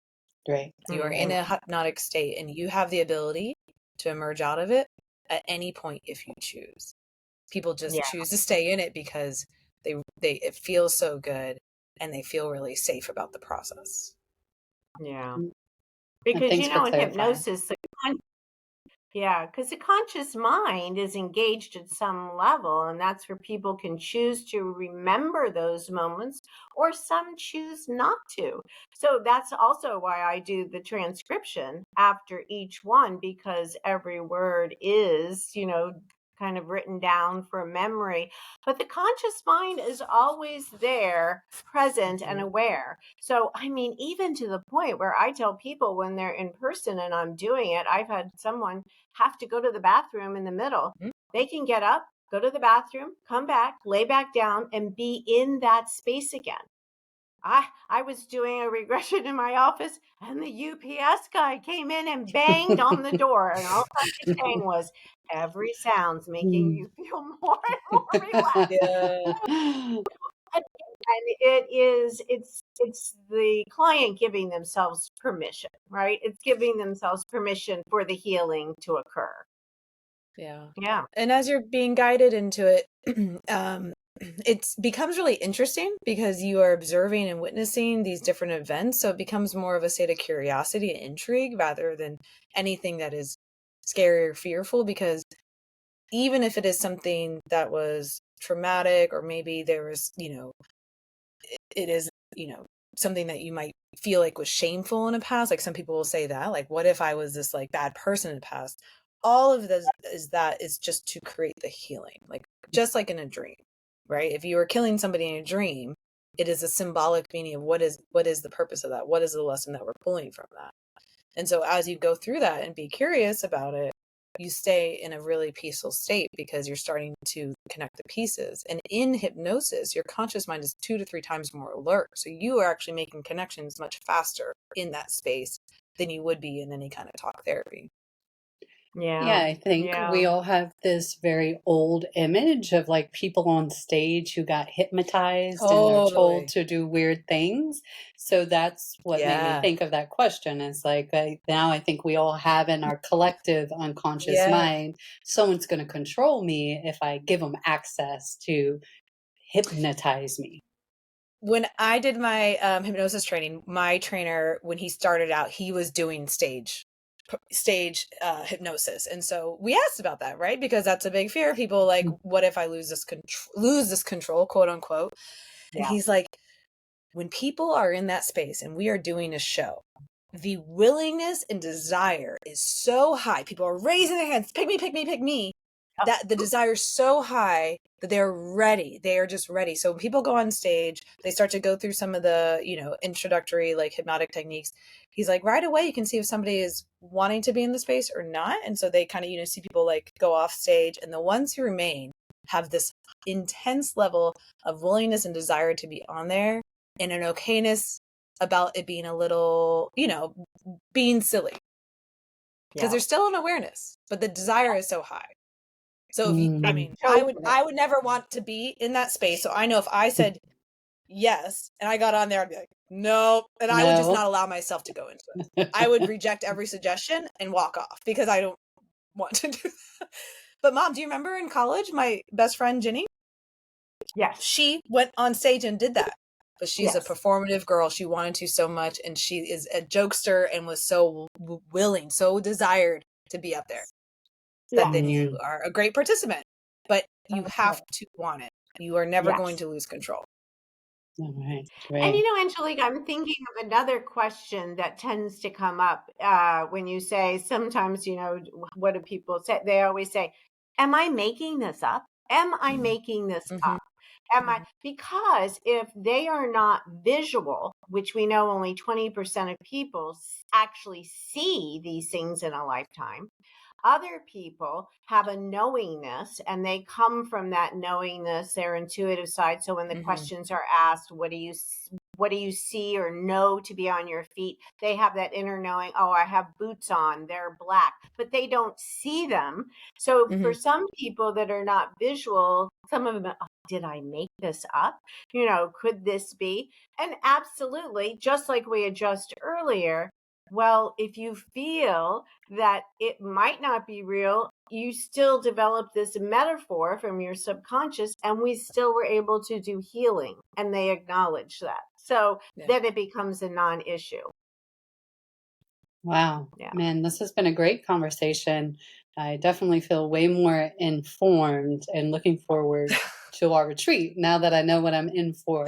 Right. You are in a hypnotic state, and you have the ability to emerge out of it at any point if you choose. People just choose to stay in it because it feels so good, and they feel really safe about the process. Yeah. And Because, thanks for in clarifying. hypnosis, because the conscious mind is engaged at some level, and that's where people can choose to remember those moments, or some choose not to. So that's also why I do the transcription after each one, because every word is, kind of written down for memory. But the conscious mind is always there, present and aware. So, even to the point where I tell people when they're in person and I'm doing it, I've had someone have to go to the bathroom in the middle. They can get up, go to the bathroom, come back, lay back down, and be in that space again. I was doing a regression in my office, and the UPS guy came in and banged on the door, and all I was saying was, every sound's making you feel more and more relaxed. Yeah. And it's the client giving themselves permission, right? It's giving themselves permission for the healing to occur. Yeah. And as you're being guided into it, it becomes really interesting, because you are observing and witnessing these different events. So it becomes more of a state of curiosity and intrigue rather than anything that is scary or fearful. Because even if it is something that was traumatic, or maybe there was, it is, something that you might feel like was shameful in the past. Like, some people will say that, like, what if I was this like bad person in the past? All of this is just to create the healing, like, just like in a dream, right? If you were killing somebody in a dream, it is a symbolic meaning of what is the purpose of that? What is the lesson that we're pulling from that? And so as you go through that and be curious about it, you stay in a really peaceful state because you're starting to connect the pieces. And in hypnosis, your conscious mind is 2 to 3 times more alert. So you are actually making connections much faster in that space than you would be in any kind of talk therapy. Yeah, I think we all have this very old image of like people on stage who got hypnotized and they're told Totally. to do weird things. So that's what made me Yeah. think of that question. It's like now I think we all have in our collective unconscious Yeah. mind, someone's going to control me if I give them access to hypnotize me. When I did my hypnosis training, my trainer, when he started out, he was doing stage hypnosis, and so we asked about that, right? Because that's a big fear. People like, what if I lose this control, quote unquote? And he's like, when people are in that space and we are doing a show, the willingness and desire is so high. People are raising their hands, pick me, pick me, pick me. That the desire is so high that they're ready. They are just ready. So when people go on stage, they start to go through some of the, introductory like hypnotic techniques. He's like, right away, you can see if somebody is wanting to be in the space or not. And so they kind of, see people like go off stage, and the ones who remain have this intense level of willingness and desire to be on there, and an okayness about it being a little, being silly. Because there's still an awareness, but the desire is so high. So I would never want to be in that space. So I know if I said yes and I got on there, I'd be like, nope. And I would just not allow myself to go into it. I would reject every suggestion and walk off because I don't want to do that. But Mom, do you remember in college, my best friend, Ginny? Yes. She went on stage and did that. But she's a performative girl. She wanted to so much. And she is a jokester and was so willing, so desired to be up there. That then you are a great participant, but you have to want it. You are never going to lose control. Right. And Angelique, I'm thinking of another question that tends to come up when you say sometimes, what do people say? They always say, am I making this up? Am I making this up? Because if they are not visual, which we know only 20% of people actually see these things in a lifetime, other people have a knowingness, and they come from that knowingness, their intuitive side. So when the questions are asked, what do you see or know to be on your feet? They have that inner knowing. Oh, I have boots on, they're black, but they don't see them. So for some people that are not visual, some of them, did I make this up? Could this be? And absolutely, just like we addressed earlier, well, if you feel that it might not be real, you still develop this metaphor from your subconscious, and we still were able to do healing, and they acknowledge that. So then it becomes a non-issue. Wow. Man, this has been a great conversation. I definitely feel way more informed and looking forward to our retreat now that I know what I'm in for.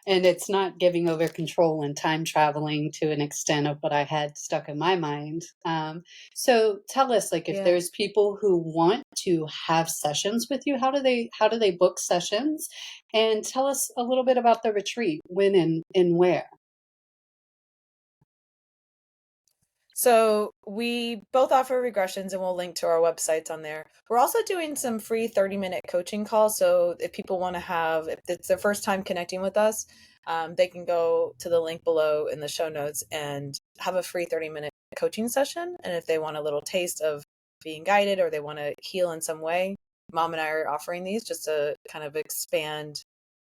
And it's not giving over control and time traveling to an extent of what I had stuck in my mind. So tell us, like, if there's people who want to have sessions with you, how do they book sessions? And tell us a little bit about the retreat, when and where. So we both offer regressions, and we'll link to our websites on there. We're also doing some free 30-minute coaching calls. So if people want to if it's their first time connecting with us, they can go to the link below in the show notes and have a free 30-minute coaching session. And if they want a little taste of being guided, or they want to heal in some way, Mom and I are offering these just to kind of expand.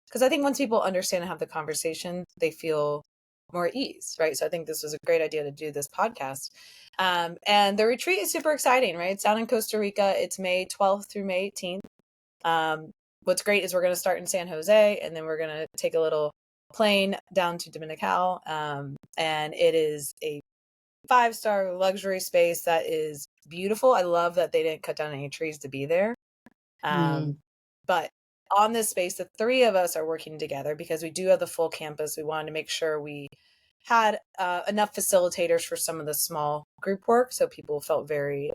Because I think once people understand and have the conversation, they feel more at ease, right? So I think this was a great idea to do this podcast. And the retreat is super exciting, right? It's down in Costa Rica. It's May 12th through May 18th. What's great is we're going to start in San Jose, and then we're going to take a little plane down to Dominical. And it is a 5-star luxury space that is beautiful. I love that they didn't cut down any trees to be there. But on this space, the 3 of us are working together because we do have the full campus. We wanted to make sure we had enough facilitators for some of the small group work, so people felt very,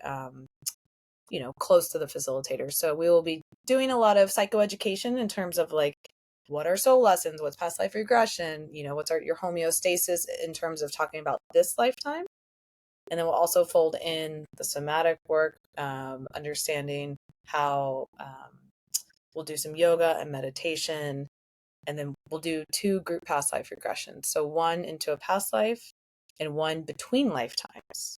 close to the facilitators. So we will be doing a lot of psychoeducation in terms of like, what are soul lessons? What's past life regression? What's your homeostasis in terms of talking about this lifetime? And then we'll also fold in the somatic work, understanding how we'll do some yoga and meditation. And then we'll do 2 group past life regressions. So 1 into a past life and 1 between lifetimes.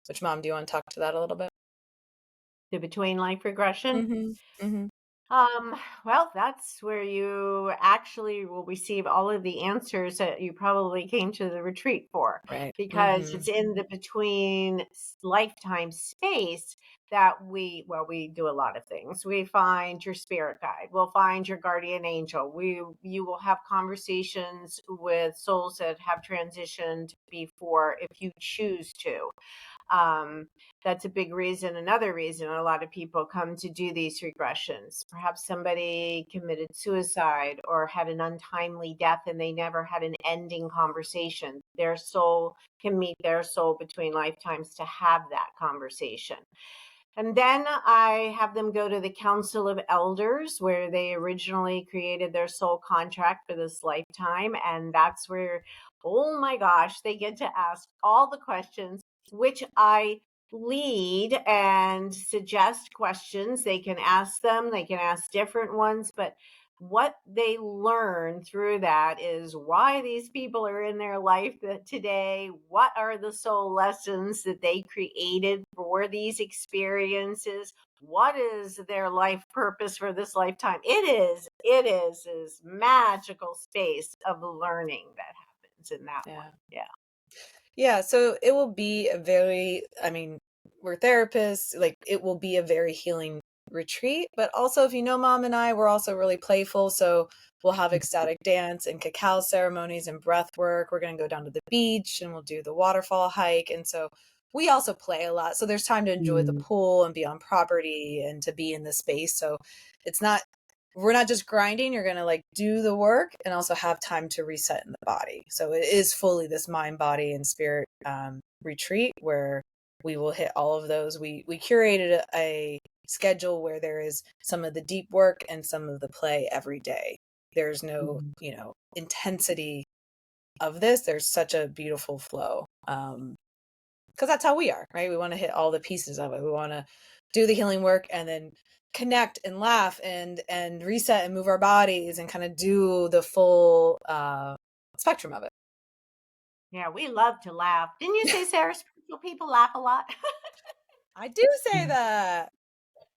Which, Mom, do you want to talk to that a little bit? The between life regression. Mm-hmm. Mm-hmm. Well, that's where you actually will receive all of the answers that you probably came to the retreat for, Right. because it's in the between lifetime space that we do a lot of things. We find your spirit guide. We'll find your guardian angel. You will have conversations with souls that have transitioned before if you choose to. That's a big reason. Another reason a lot of people come to do these regressions. Perhaps somebody committed suicide or had an untimely death and they never had an ending conversation. Their soul can meet their soul between lifetimes to have that conversation. And then I have them go to the Council of Elders, where they originally created their soul contract for this lifetime. And that's where, oh my gosh, they get to ask all the questions, which I lead and suggest questions. They can ask them, they can ask different ones, but what they learn through that is why these people are in their life today. What are the soul lessons that they created for these experiences? What is their life purpose for this lifetime? It is this magical space of learning that happens in that one. Yeah. Yeah, so it will be a very, we're therapists, like it will be a very healing retreat, but also if you know Mom and I, we're also really playful, so we'll have ecstatic dance and cacao ceremonies and breath work. We're going to go down to the beach and we'll do the waterfall hike, and so we also play a lot, so there's time to enjoy the pool and be on property and to be in the space. So we're not just grinding. You're going to like do the work and also have time to reset in the body. So it is fully this mind, body, and spirit retreat where we will hit all of those. We curated a schedule where there is some of the deep work and some of the play every day. There's no, intensity of this. There's such a beautiful flow. Because that's how we are, right? We want to hit all the pieces of it. We want to do the healing work and then connect and laugh and reset and move our bodies and kind of do the full spectrum of it. Yeah, we love to laugh. Didn't you say, Sarah, spiritual people laugh a lot? I do say that.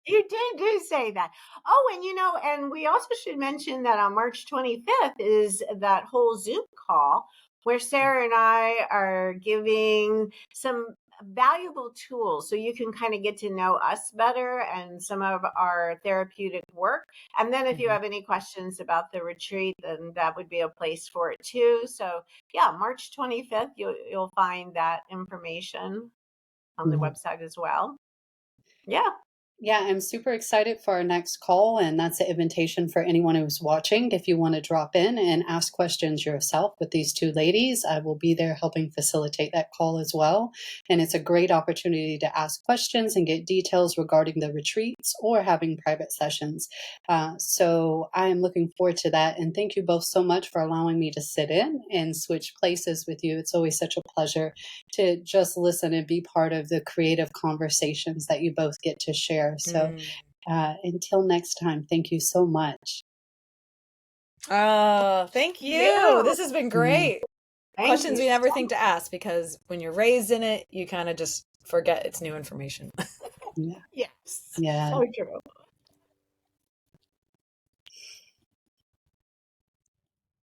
You do say that. Oh, and we also should mention that on March 25th is that whole Zoom call where Sarah and I are giving some valuable tools so you can kind of get to know us better and some of our therapeutic work. And then if you have any questions about the retreat, then that would be a place for it too. So yeah, March 25th, you'll find that information on the website as well. Yeah. Yeah, I'm super excited for our next call, and that's an invitation for anyone who's watching. If you want to drop in and ask questions yourself with these 2 ladies, I will be there helping facilitate that call as well. And it's a great opportunity to ask questions and get details regarding the retreats or having private sessions. So I am looking forward to that. And thank you both so much for allowing me to sit in and switch places with you. It's always such a pleasure to just listen and be part of the creative conversations that you both get to share. So until next time, thank you so much. Oh, thank you. This has been great. Questions we never think to ask, because when you're raised in it, you kind of just forget it's new information. Yes. Yeah. So true.